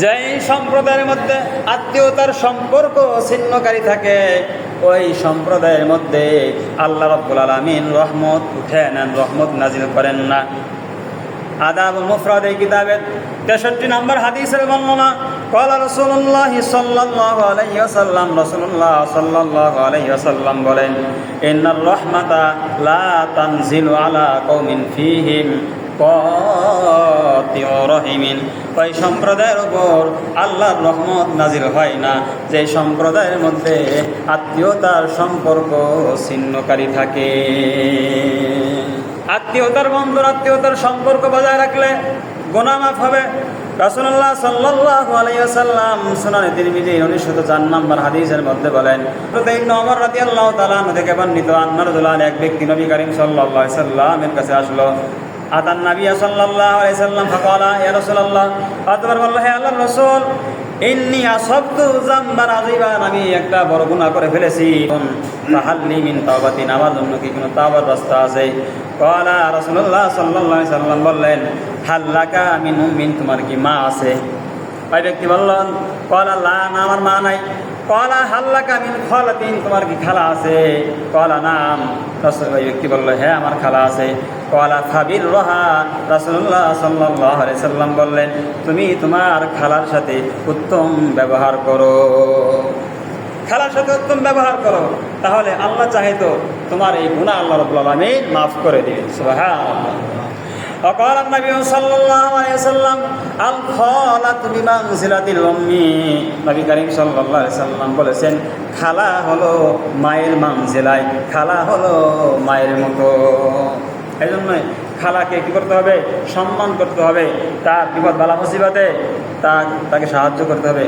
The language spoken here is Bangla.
যেই সম্প্রদায়ের মধ্যে আত্মীয়তার সম্পর্ক ছিন্নকারী থাকে, ওই সম্প্রদায়ের মধ্যে আল্লাহ রাব্বুল আলামিন রহমত উঠে নেন, রহমত নাজিল করেন না। আদাবুল মুফরাদ এই কিতাবের 63 নম্বর হাদিসের বর্ণনা, ক্বালা রাসূলুল্লাহ সাল্লাল্লাহু আলাইহি ওয়াসাল্লাম, রাসূলুল্লাহ সাল্লাল্লাহু আলাইহি ওয়াসাল্লাম বলেন, ইন্নার রাহমাতা লা তানজিলু আলা কওমিন ফীহিম কাতিউ রাহিমিন। ওই সম্প্রদায়ের উপর আল্লাহর রহমত নাজিল হয় না যে সম্প্রদায়ের মধ্যে আত্মীয়তার সম্পর্ক ছিন্নকারী থাকে। আত্মীয়তার বন্ধন, আত্মীয়তার সম্পর্ক বজায় রাখলে গুনাহ মাফ হবে। রাসূলুল্লাহ সাল্লাল্লাহু আলাইহি ওয়াসাল্লাম সুনানে তিরমিজি 904 নম্বর হাদিসের মধ্যে বলেন, ইবনে ওমর রাদিয়াল্লাহু তাআলা আনহু থেকে বর্ণিত, আন্না রাজুলান, এক ব্যক্তি নবী করিম সাল্লাল্লাহু আলাইহি ওয়াসাল্লামের কাছে আসলো। আতান নবী সাল্লাল্লাহু আলাইহি ওয়াসাল্লাম ফাকালা, ইয়া রাসূলুল্লাহ, অতঃপর বলল, হে আল্লাহর রাসূল, ইন্নী আসাবতু যামবান আযীমান, আমি একটা বড় গুনাহ করে ফেলেছি, ফাহাল্লি মিন তাওবাতিন, আমার জন্য কি কোনো তাওবার রাস্তা আছে? ক্বালা, রাসূলুল্লাহ সাল্লাল্লাহু আলাইহি ওয়াসাল্লাম বললেন, হাল্লাকা মিন উম্মিন, তোমার কি মা আছে? ওই ব্যক্তি বললেন, ক্বালা লা, না আমার মা নাই। ক্বালা হাল্লাকা মিন খালাতিন, তোমার কি খালা আছে? ক্বালা নাম। ওই ব্যক্তি বলল, হ্যাঁ আমার খালা আছে। ক্বালা ফাবির রহা, রাসূলুল্লাহ সাল্লাল্লাহু আলাইহি ওয়াসাল্লাম বললেন, তুমি তোমার খালার সাথে উত্তম ব্যবহার করো, খালার সাথে উত্তম ব্যবহার করো, তাহলে আল্লাহ চাহে তো তোমার এই গুনাহ আল্লাহ রাব্বুল আলামিন মাফ করে দিবেন। সুবহানাল্লাহ। وقال النبي صلى الله عليه وسلم الخالة بمنزلة الأم, নবী করিম সাল্লাল্লাহু আলাইহি ওয়াসাল্লাম বলেছেন, খালা হলো মায়ের মানজিলায়, খালা হলো মায়ের মতো। এই জন্যই খালাকে কী করতে হবে? সম্মান করতে হবে, তার বিপদ বালা মুসিবতে তাকে সাহায্য করতে হবে।